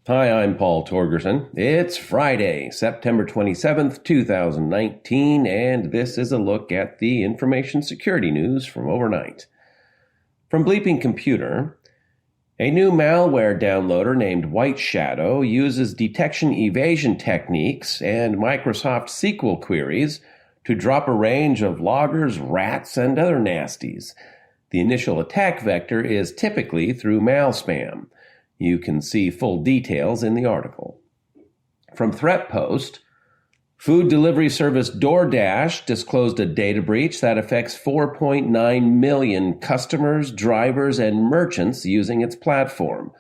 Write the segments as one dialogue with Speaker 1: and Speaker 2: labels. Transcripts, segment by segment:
Speaker 1: Hi, I'm Paul Torgerson. It's Friday, September 27th, 2019, and this is a look at the information security news from overnight. From Bleeping Computer, a new malware downloader named WhiteShadow uses detection evasion techniques and Microsoft SQL queries to drop a range of loggers, rats, and other nasties. The initial attack vector is typically through malspam. You can see full details in the article. From ThreatPost, food delivery service DoorDash disclosed a data breach that affects 4.9 million customers, drivers, and merchants using its platform.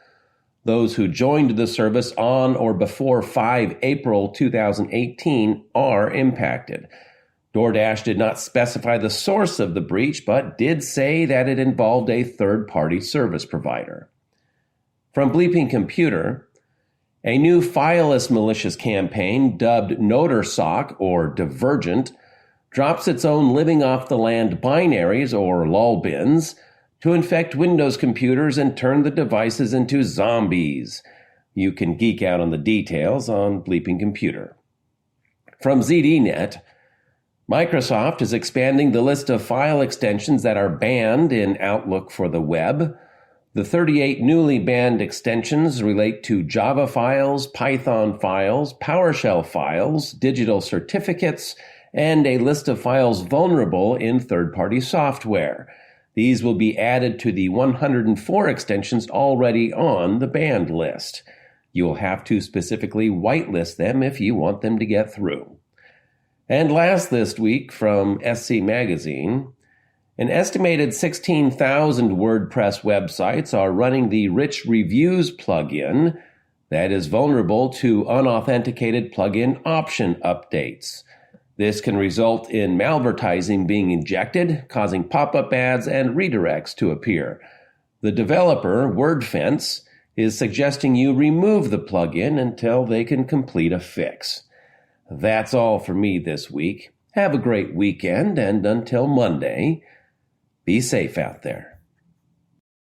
Speaker 1: Those who joined the service on or before 5 April 2018 are impacted. DoorDash did not specify the source of the breach, but did say that it involved a third-party service provider. From Bleeping Computer, a new fileless malicious campaign dubbed NoderSock or Divergent drops its own living-off-the-land binaries or lolbins to infect Windows computers and turn the devices into zombies. You can geek out on the details on Bleeping Computer. From ZDNet, Microsoft is expanding the list of file extensions that are banned in Outlook for the web. The 38 newly banned extensions relate to Java files, Python files, PowerShell files, digital certificates, and a list of files vulnerable in third-party software. These will be added to the 104 extensions already on the banned list. You will have to specifically whitelist them if you want them to get through. And last this week from SC Magazine, an estimated 16,000 WordPress websites are running the Rich Reviews plugin that is vulnerable to unauthenticated plugin option updates. This can result in malvertising being injected, causing pop-up ads and redirects to appear. The developer, WordFence, is suggesting you remove the plugin until they can complete a fix. That's all for me this week. Have a great weekend, and until Monday, be safe out there.